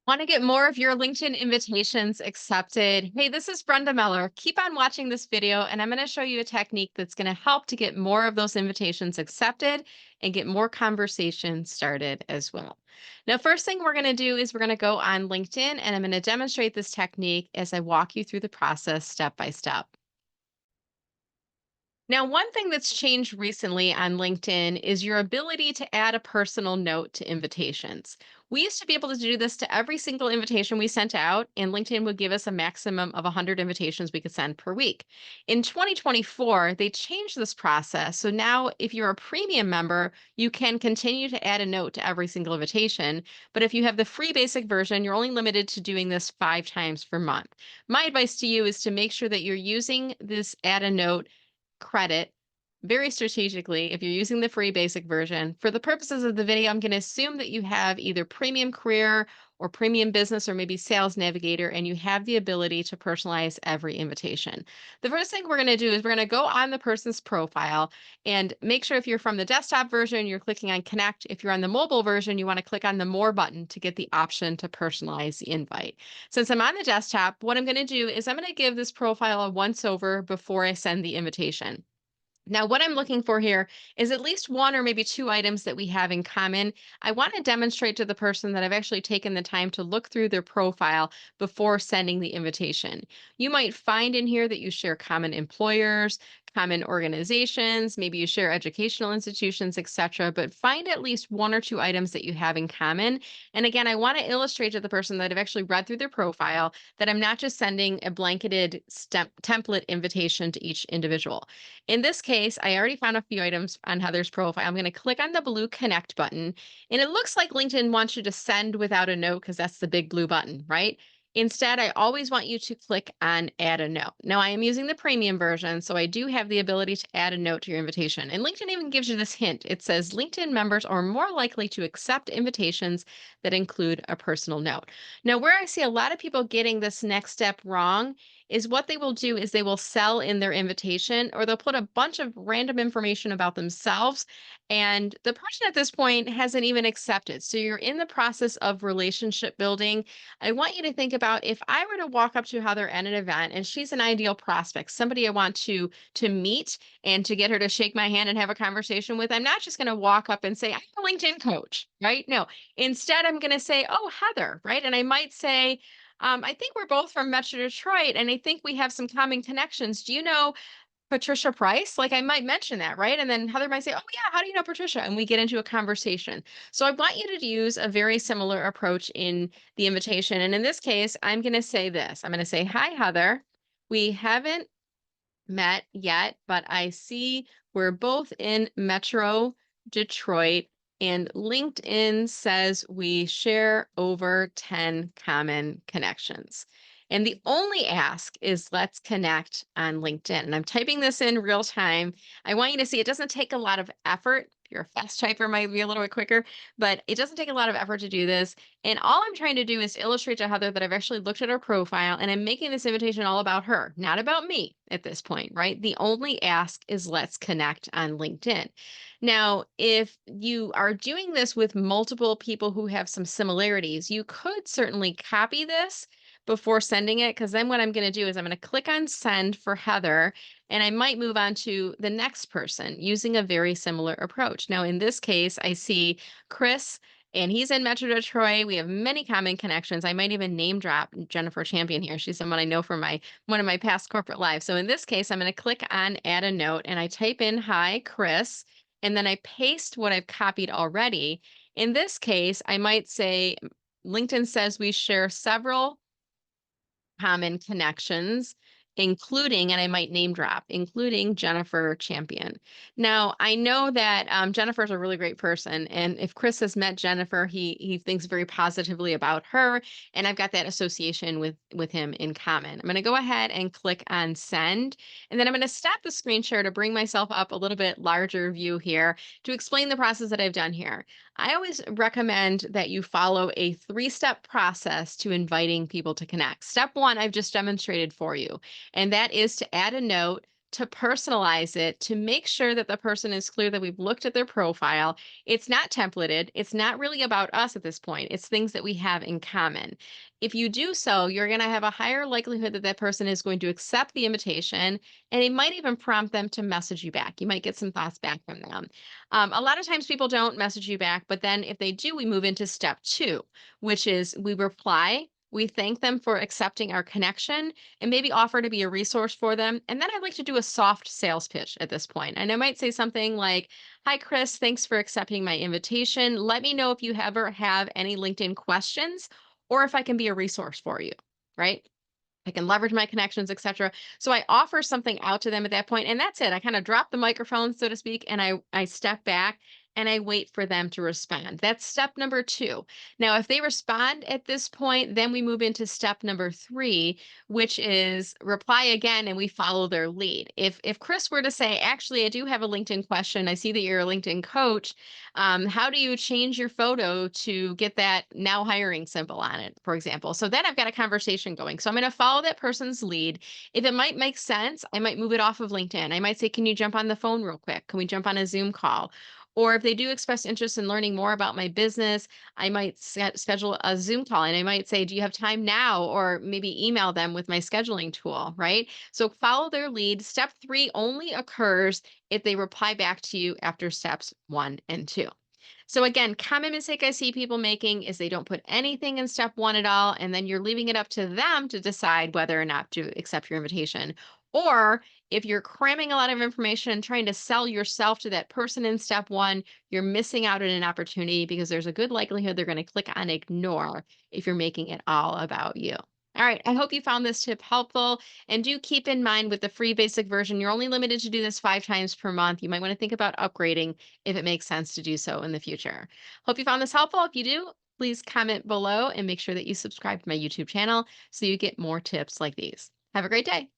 Want to get more of your LinkedIn invitations accepted? Hey, this is Brenda Meller. Keep on watching this video, and I'm going to show you a technique that's going to help to get more of those invitations accepted and get more conversations started as well. Now, first thing we're going to do is we're going to go on LinkedIn, and I'm going to demonstrate this technique as I walk you through the process step by step. Now, one thing that's changed recently on LinkedIn is your ability to add a personal note to invitations. We used to be able to do this to every single invitation we sent out, and LinkedIn would give us a maximum of 100 invitations we could send per week. In 2024, they changed this process. So now, if you're a premium member, you can continue to add a note to every single invitation. But if you have the free basic version, you're only limited to doing this 5 times per month. My advice to you is to make sure that you're using this add a note credit very strategically if you're using the free basic version. For the purposes of the video, I'm going to assume that you have either premium career or premium business or maybe sales navigator, and you have the ability to personalize every invitation. The first thing we're going to do is we're going to go on the person's profile and make sure if you're from the desktop version, you're clicking on connect. If you're on the mobile version, you want to click on the more button to get the option to personalize the invite. Since I'm on the desktop, what I'm going to do is I'm going to give this profile a once over before I send the invitation. Now, what I'm looking for here is at least one or maybe two items that we have in common. I want to demonstrate to the person that I've actually taken the time to look through their profile before sending the invitation. You might find in here that you share common employers, common organizations, maybe you share educational institutions, etc. But find at least one or two items that you have in common. And again, I want to illustrate to the person that I've actually read through their profile that I'm not just sending a blanketed template invitation to each individual. In this case, I already found a few items on Heather's profile. I'm going to click on the blue connect button, and it looks like LinkedIn wants you to send without a note because that's the big blue button, right? Instead, I always want you to click on add a note. Now, I am using the premium version, so I do have the ability to add a note to your invitation. And LinkedIn even gives you this hint. It says LinkedIn members are more likely to accept invitations that include a personal note. Now, where I see a lot of people getting this next step wrong is what they will do is they will sell in their invitation or they'll put a bunch of random information about themselves and the person at this point hasn't even accepted. So you're in the process of relationship building. I want you to think about if I were to walk up to Heather at an event and she's an ideal prospect, somebody I want to meet and to get her to shake my hand and have a conversation with, I'm not just going to walk up and say, I'm a LinkedIn coach, right? No, instead I'm going to say, oh, Heather, right? And I might say, I think we're both from Metro Detroit, and I think we have some common connections. Do you know Patricia Price? Like I might mention that, right? And then Heather might say, "Oh yeah, how do you know Patricia?" And we get into a conversation. So I want you to use a very similar approach in the invitation. And in this case, I'm going to say this. I'm going to say, "Hi Heather. We haven't met yet, but I see we're both in Metro Detroit, and LinkedIn says we share over 10 common connections. And the only ask is let's connect on LinkedIn." And I'm typing this in real time. I want you to see it doesn't take a lot of effort. If you're a fast typer, might be a little bit quicker, but it doesn't take a lot of effort to do this. And all I'm trying to do is illustrate to Heather that I've actually looked at her profile and I'm making this invitation all about her, not about me at this point, right? The only ask is let's connect on LinkedIn. Now, if you are doing this with multiple people who have some similarities, you could certainly copy this before sending it, because then what I'm going to do is I'm going to click on send for Heather and I might move on to the next person using a very similar approach. Now, in this case, I see Chris and he's in Metro Detroit. We have many common connections. I might even name drop Jennifer Champion here. She's someone I know from one of my past corporate lives. So in this case, I'm going to click on add a note and I type in hi Chris and then I paste what I've copied already. In this case, I might say LinkedIn says we share several common connections, including, and I might name drop, including Jennifer Champion. Now, I know that Jennifer's a really great person, and if Chris has met Jennifer, he thinks very positively about her, and I've got that association with him in common. I'm going to go ahead and click on send, and then I'm going to stop the screen share to bring myself up a little bit larger view here to explain the process that I've done here. I always recommend that you follow a 3-step process to inviting people to connect. Step one, I've just demonstrated for you, and that is to add a note to personalize it to make sure that the person is clear that we've looked at their profile. It's not templated. It's not really about us at this point. It's things that we have in common. If you do so, you're going to have a higher likelihood that that person is going to accept the invitation, and it might even prompt them to message you back. You might get some thoughts back from them. A lot of times people don't message you back, but then if they do, we move into step two, which is we reply. We thank them for accepting our connection and maybe offer to be a resource for them. And then I'd like to do a soft sales pitch at this point. And I might say something like, "Hi, Chris, thanks for accepting my invitation. Let me know if you ever have any LinkedIn questions or if I can be a resource for you." Right? I can leverage my connections, etc. So I offer something out to them at that point, and that's it. I kind of drop the microphone, so to speak, and I step back and I wait for them to respond. That's step number two. Now, if they respond at this point, then we move into step number three, which is reply again, and we follow their lead. If Chris were to say, "Actually, I do have a LinkedIn question. I see that you're a LinkedIn coach. How do you change your photo to get that now hiring symbol on it," for example? So then I've got a conversation going. So I'm going to follow that person's lead. If it might make sense, I might move it off of LinkedIn. I might say, "Can you jump on the phone real quick? Can we jump on a Zoom call?" Or if they do express interest in learning more about my business, I might schedule a Zoom call, and I might say, "Do you have time now?" Or maybe email them with my scheduling tool, right? So follow their lead. Step three only occurs if they reply back to you after steps one and two. So again, common mistake I see people making is they don't put anything in step one at all, and then you're leaving it up to them to decide whether or not to accept your invitation. Or if you're cramming a lot of information and trying to sell yourself to that person in step one, you're missing out on an opportunity because there's a good likelihood they're going to click on ignore if you're making it all about you. All right, I hope you found this tip helpful. And do keep in mind with the free basic version, you're only limited to do this 5 times per month. You might want to think about upgrading if it makes sense to do so in the future. Hope you found this helpful. If you do, please comment below and make sure that you subscribe to my YouTube channel so you get more tips like these. Have a great day.